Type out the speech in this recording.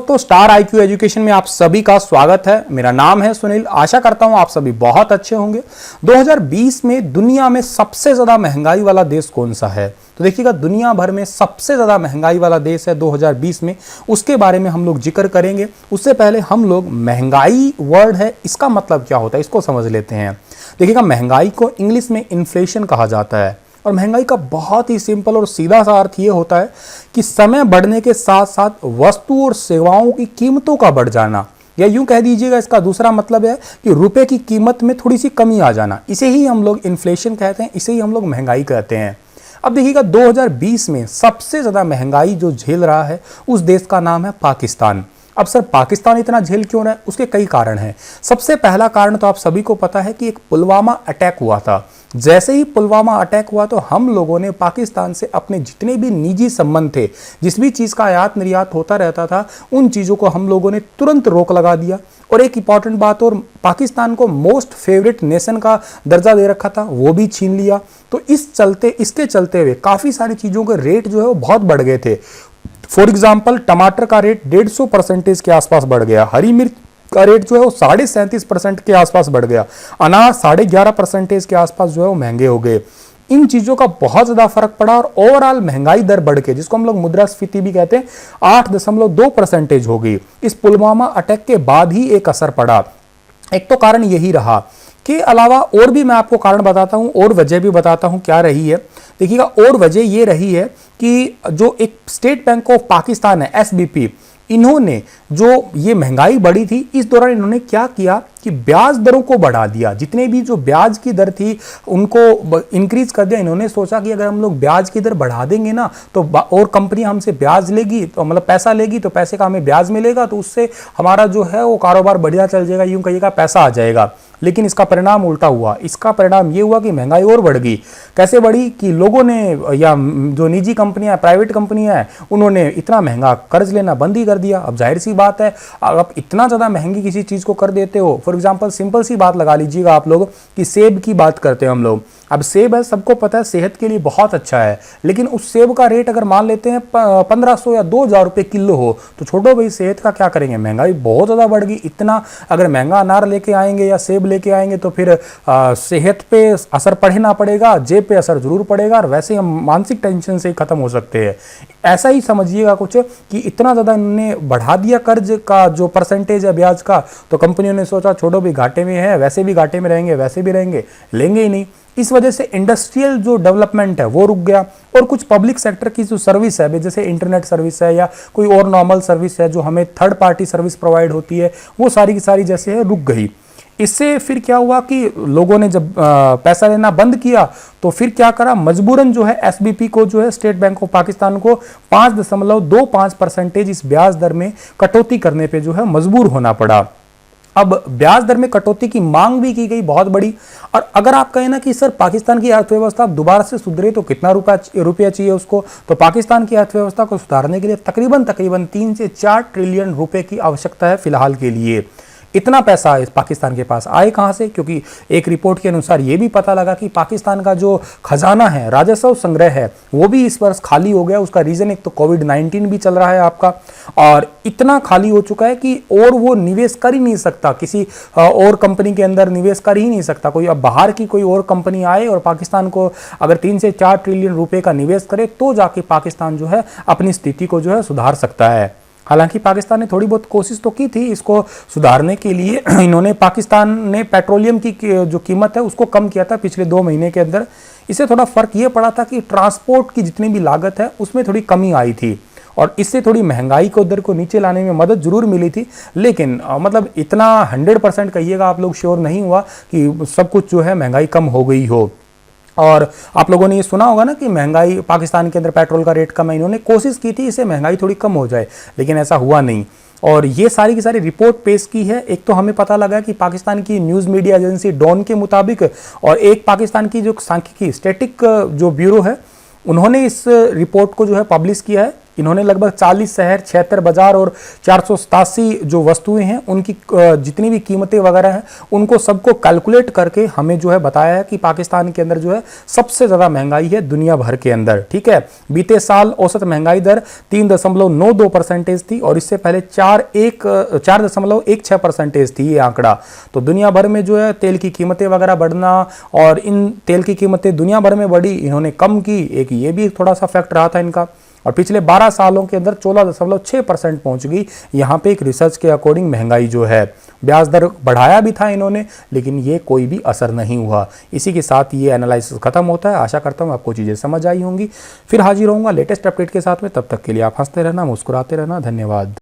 दोस्तों, star IQ education में आप सभी का स्वागत है। मेरा नाम है सुनील। आशा करता हूं आप सभी बहुत अच्छे होंगे। 2020 में दुनिया में सबसे ज्यादा महंगाई वाला देश कौन सा है? तो देखिएगा, दुनिया भर में सबसे ज्यादा महंगाई वाला देश है 2020 में। उसके बारे में हम लोग जिक्र करेंगे। उससे पहले हम लोग महंगाई वर्ड है, इसका मतलब क्या होता है इसको समझ लेते हैं। देखिएगा, महंगाई को इंग्लिश में इन्फ्लेशन कहा जाता है और महंगाई का बहुत ही सिंपल और सीधा सा अर्थ ये होता है कि समय बढ़ने के साथ साथ वस्तु और सेवाओं की कीमतों का बढ़ जाना, या यूं कह दीजिएगा इसका दूसरा मतलब है कि रुपए की कीमत में थोड़ी सी कमी आ जाना। इसे ही हम लोग इन्फ्लेशन कहते हैं, इसे ही हम लोग महंगाई कहते हैं। अब देखिएगा, 2020 में सबसे ज्यादा महंगाई जो झेल रहा है उस देश का नाम है पाकिस्तान। अब सर, पाकिस्तान इतना झेल क्यों रहा है? उसके कई कारण हैं। सबसे पहला कारण तो आप सभी को पता है कि एक पुलवामा अटैक हुआ था। जैसे ही पुलवामा अटैक हुआ तो हम लोगों ने पाकिस्तान से अपने जितने भी निजी संबंध थे, जिस भी चीज का आयात निर्यात होता रहता था, उन चीजों को हम लोगों ने तुरंत रोक लगा दिया। और एक इंपॉर्टेंट बात, और पाकिस्तान को मोस्ट फेवरेट नेशन का दर्जा दे रखा था, वो भी छीन लिया। तो इसके चलते हुए काफी सारी चीजों के रेट जो है वो बहुत बढ़ गए थे। फॉर एग्जाम्पल, टमाटर का रेट 150% के आसपास बढ़ गया। हरी मिर्च का रेट जो है वो 37.5% के आसपास बढ़ गया। अनार 11.5% के आसपास जो है वो महंगे हो गए। इन चीजों का बहुत ज्यादा फर्क पड़ा और ओवरऑल महंगाई दर बढ़ के, जिसको हम लोग मुद्रास्फीति भी कहते हैं, 8.2% हो गई। इस पुलवामा अटैक के बाद ही एक असर पड़ा। एक तो कारण यही रहा, के अलावा और भी मैं आपको कारण बताता हूं और वजह भी बताता हूं क्या रही है। देखिएगा, और वजह ये रही है कि जो एक स्टेट बैंक ऑफ पाकिस्तान है, एसबीपी, इन्होंने जो ये महंगाई बढ़ी थी, इस दौरान इन्होंने क्या किया कि ब्याज दरों को बढ़ा दिया। जितने भी जो ब्याज की दर थी उनको इंक्रीज कर दिया। इन्होंने सोचा कि अगर हम लोग ब्याज की दर बढ़ा देंगे ना तो और कंपनी हमसे ब्याज लेगी, तो मतलब पैसा लेगी, तो पैसे का हमें ब्याज मिलेगा, तो उससे हमारा जो है वो कारोबार बढ़िया चल जाएगा, यूं कहिएगा पैसा आ जाएगा। लेकिन इसका परिणाम उल्टा हुआ। इसका परिणाम ये हुआ कि महंगाई और बढ़ गई। कैसे बढ़ी कि लोगों ने, या जो निजी कंपनियां, प्राइवेट कंपनियां हैं, उन्होंने इतना महंगा कर्ज लेना बंद ही कर दिया। अब जाहिर सी बात है, आप इतना ज्यादा महंगी किसी चीज को कर देते हो, फॉर एग्जांपल सिंपल सी बात लगा लीजिएगा आप लोग कि सेब की बात करते हैं हम लोग। अब सेब है, सबको पता है सेहत के लिए बहुत अच्छा है, लेकिन उस सेब का रेट अगर मान लेते हैं 1500 या 2000 रुपए किलो हो, तो छोड़ो भाई, सेहत का क्या करेंगे? महंगाई बहुत ज्यादा बढ़ गई। इतना अगर महंगा अनार लेके आएंगे या सेब लेके आएंगे तो फिर सेहत पे असर पड़े ना पड़ेगा, जेब पे असर जरूर पड़ेगा, और वैसे हम मानसिक टेंशन से खत्म हो सकते हैं। ऐसा ही समझिएगा कुछ कि इतना ज्यादा इन्होंने बढ़ा दिया कर्ज का जो परसेंटेज है ब्याज का, तो कंपनियों ने सोचा छोड़ो भी, घाटे में है, वैसे भी घाटे में रहेंगे, वैसे भी रहेंगे, लेंगे ही नहीं। इस वजह से इंडस्ट्रियल जो डेवलपमेंट है वो रुक गया। और कुछ पब्लिक सेक्टर की जो सर्विस है, जैसे इंटरनेट सर्विस है या कोई और नॉर्मल सर्विस है जो हमें थर्ड पार्टी सर्विस प्रोवाइड होती है, वो सारी की सारी जैसे है रुक गई। इससे फिर क्या हुआ कि लोगों ने जब पैसा लेना बंद किया तो फिर क्या करा, मजबूरन जो है एसबीपी को, जो है स्टेट बैंक ऑफ पाकिस्तान को 5.25% इस ब्याज दर में कटौती करने पे जो है मजबूर होना पड़ा। अब ब्याज दर में कटौती की मांग भी की गई बहुत बड़ी। और अगर आप कहें ना कि सर पाकिस्तान की अर्थव्यवस्था दोबारा से सुधरे तो कितना रुपया चाहिए उसको, तो पाकिस्तान की अर्थव्यवस्था को सुधारने के लिए तकरीबन 3 से 4 ट्रिलियन रुपए की आवश्यकता है फिलहाल के लिए। इतना पैसा इस पाकिस्तान के पास आए कहां से? क्योंकि एक रिपोर्ट के अनुसार यह भी पता लगा कि पाकिस्तान का जो खजाना है, राजस्व संग्रह है, वो भी इस वर्ष खाली हो गया। उसका रीजन एक तो कोविड-19 भी चल रहा है आपका, और इतना खाली हो चुका है कि और वो निवेश कर ही नहीं सकता, किसी और कंपनी के अंदर निवेश कर ही नहीं सकता कोई। अब बाहर की कोई और कंपनी आए और पाकिस्तान को अगर 3 से 4 ट्रिलियन रुपए का निवेश करे तो जाके पाकिस्तान जो है अपनी स्थिति को जो है सुधार सकता है। हालांकि पाकिस्तान ने थोड़ी बहुत कोशिश तो की थी इसको सुधारने के लिए। इन्होंने, पाकिस्तान ने पेट्रोलियम की जो कीमत है उसको कम किया था पिछले 2 महीने के अंदर। इससे थोड़ा फर्क ये पड़ा था कि ट्रांसपोर्ट की जितनी भी लागत है उसमें थोड़ी कमी आई थी, और इससे थोड़ी महंगाई को दर को नीचे लाने में मदद जरूर मिली थी। लेकिन मतलब इतना 100% कहिएगा आप लोग श्योर नहीं हुआ कि सब कुछ जो है महंगाई कम हो गई हो। और आप लोगों ने ये सुना होगा ना कि महंगाई, पाकिस्तान के अंदर पेट्रोल का रेट कम है। इन्होंने कोशिश की थी इससे महंगाई थोड़ी कम हो जाए, लेकिन ऐसा हुआ नहीं। और ये सारी की सारी रिपोर्ट पेश की है। एक तो हमें पता लगा कि पाकिस्तान की न्यूज़ मीडिया एजेंसी डॉन के मुताबिक, और एक पाकिस्तान की जो सांख्यिकी स्टैटिक जो ब्यूरो है, उन्होंने इस रिपोर्ट को जो है पब्लिश किया है इन्होंने लगभग 40 शहर, 76 बाजार और 487 जो वस्तुएं हैं उनकी जितनी भी कीमतें वगैरह हैं उनको सबको कैलकुलेट करके हमें जो है बताया है कि पाकिस्तान के अंदर जो है सबसे ज्यादा महंगाई है दुनिया भर के अंदर। ठीक है, बीते साल औसत महंगाई दर 3.92% थी और इससे पहले 4.16% थी ये आंकड़ा। तो दुनिया भर में जो है तेल की कीमतें वगैरह बढ़ना और इन तेल की कीमतें दुनिया भर में बढ़ी, इन्होंने कम की, एक ये भी थोड़ा सा फैक्ट रहा था इनका। और पिछले 12 सालों के अंदर 14.6% पहुंच गई यहां पे एक रिसर्च के अकॉर्डिंग महंगाई जो है। ब्याज दर बढ़ाया भी था इन्होंने, लेकिन ये कोई भी असर नहीं हुआ। इसी के साथ ये एनालिसिस खत्म होता है। आशा करता हूं आपको चीजें समझ आई होंगी। फिर हाजिर होऊंगा लेटेस्ट अपडेट के साथ में, तब तक के लिए आप हंसते रहना, मुस्कुराते रहना। धन्यवाद।